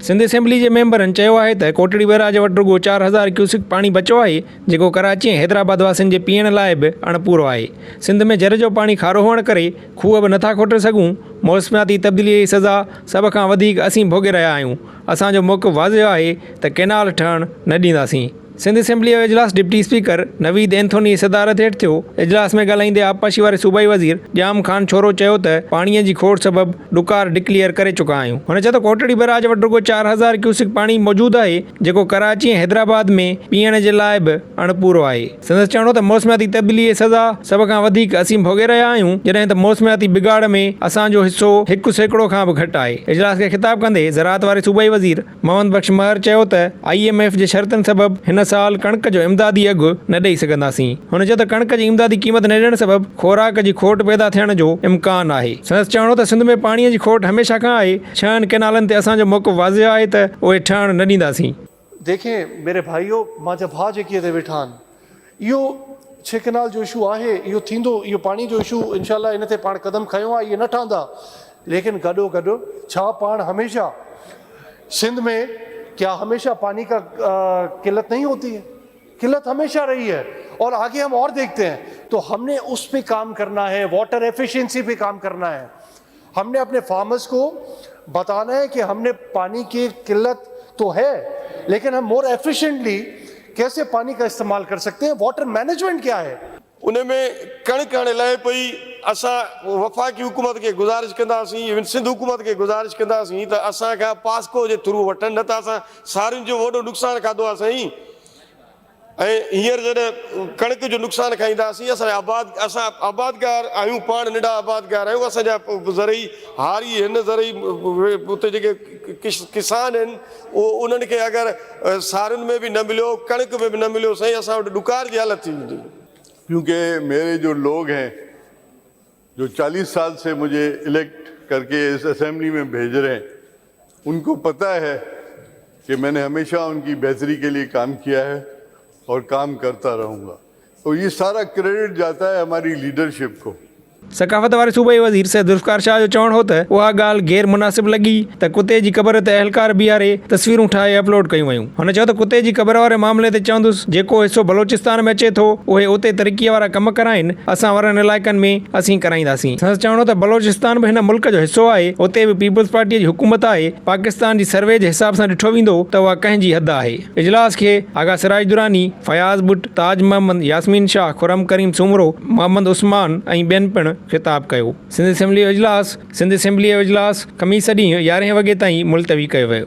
Sindh assembly के मेंबरनि चयो आहे त कोटड़ी बैराज वटि रुगो 4000 क्यूसिक पानी बचो आहे, जेको कराची ऐं हैदराबाद वासियुनि जे पीअण लाइ बि अणपूरो आहे। सिंध में जर जो पानी खारो हुअण करे खूह बि नथा खोटे सघूं। मौसमियाती तब्दीलीअ जी सज़ा सभ खां वधीक असीं भोगे रहिया आहियूं। असांजो मौक़िफ़ वाज़िह आहे त केनाल ठहणु न ॾींदासीं। सिंध असेंबली जो इजलास डिप्टी स्पीकर नवीद एंथोनी सदारत हेठि थियो। इजलास में ॻाल्हाईंदे आबपाशी वारे सूबाई वज़ीर जाम खान छोरो चयो त पाणीअ जी खोड़ सबबि ॾुकार डिक्लेयर करे चुका आहियूं। हुन चयो त कोटड़ी बैराज वटि रुगो 4000 क्यूसिक पानी मौजूदु आहे, जेको कराची ऐं हैदराबाद में पीअण जे लाइ बि अणपूरो आहे। संदसि चवणो त मौसमियाती तब्दीलीअ जी सज़ा सभ खां वधीक असीं भोगे रहिया आहियूं, जॾहिं त मौसमियाती बिगाड़ में असांजो हिसो 1% खां बि घटि आहे। इजलास खे ख़िताब कंदे ज़राअत वारे सूबाई वज़ीर मोहम्मद बख्श महर चयो त IMF जे शर्तनि सबबि हिन साल कणक जो इमदादी अघु न ॾेई सघंदासीं। हुन चयो त कणक जी इमदादी क़ीमत न ॾियण सबबि खोराक जी खोट पैदा थियण जो इम्कान आहे। संदसि चवणो त सिंध में पाणीअ जी खोट हमेशह खां आहे। 6 केनालनि ते असांजो मौक़िफ़ वाज़िह आहे त उहे ठहण न ॾींदासीं। देखें मेरे भाइयों, मुंहिंजा भाउ जेके हिते वेठा आहिनि, इहो 6 केनाल जो इशू आहे, इहो थींदो, इहो पाणी जो इशू इंशाल्लाह इन ते पाण कदम खयो आहे, इहे न ठहंदा। लेकिन गॾोगॾु छा पाण हमेशा सिंध में क्या हमेशा पानी का किल्लत नहीं होती है? किल्लत हमेशा रही है और आगे हम और देखते हैं। तो हमने उस पे काम करना है, वाटर एफिशिएंसी पे काम करना है। हमने अपने फार्मर्स को बताना है कि हमने पानी की किल्लत तो है, लेकिन हम मोर एफिशिएंटली कैसे पानी का इस्तेमाल कर सकते हैं, वाटर मैनेजमेंट क्या है। उनमें कणिक हणे लाइ पई असां वफ़ाक़ी हुकूमत के गुज़ारिश कंदासीं, इवन सिंध हुकूमत के गुज़ारिश कंदासीं त असांखां पास्को जे थ्रू वठनि, न त असां सारियुनि जो वॾो नुक़सानु खाधो आहे साईं। ऐं हींअर जॾहिं कणिक जो नुक़सानु खाईंदासीं, असां आबादगार आहियूं, पाण नंढा आबादगार आहियूं, असांजा ज़रई हारी हिन ज़रई उते जेके किसान आहिनि उन्हनि खे अगरि सारियुनि में बि न मिलियो, कणिक में बि न मिलियो साईं, असां वटि ॾुकार जी हालत थी वेंदी। क्योंकि मेरे जो लोग हैं जो 40 साल से मुझे इलेक्ट करके इस असेंबली में भेज रहे हैं, उनको पता है कि मैंने हमेशा उनकी बेहतरी के लिए काम किया है और काम करता रहूँगा। तो ये सारा क्रेडिट जाता है हमारी लीडरशिप को। सकाफ़त वारे सूबाई वज़ीर सैयद ज़ुल्फ़िकार शाह जो चवणु हो त उहा ॻाल्हि गैर मुनासिब लॻी त कुते जी क़बर ते अहलकार बीहारे तस्वीरूं ठाहे अपलोड कयूं वयूं। हुन चयो त कुते जी क़बर वारे मामले ते चवंदुसि, जेको हिसो बलोचिस्तान में अचे थो उहे उते तरक़ीअ वारा कम कराइनि, असां वारनि इलाइक़नि में असीं कराईंदासीं। संदसि चवणो त बलोचिस्तान बि हिन मुल्क जो हिसो आहे, उते बि पीपल्स पार्टीअ जी हुकूमत आहे। पाकिस्तान जी सर्वे जे हिसाब सां ॾिठो वेंदो त उहा कंहिंजी हद आहे। इजलास खे आगा सिराज दुरानी, फयाज़ बुट, ताज मोहम्मद, यास्मीन शाह, खुरम करीम सुमरो, मोहम्मद उस्मान ऐं ॿियनि पिणु ख़िताब कयो। सिंध असेंबली जो इजलास ख़मीस ॾींहुं 11 वॻे ताईं मुलतवी कयो वियो।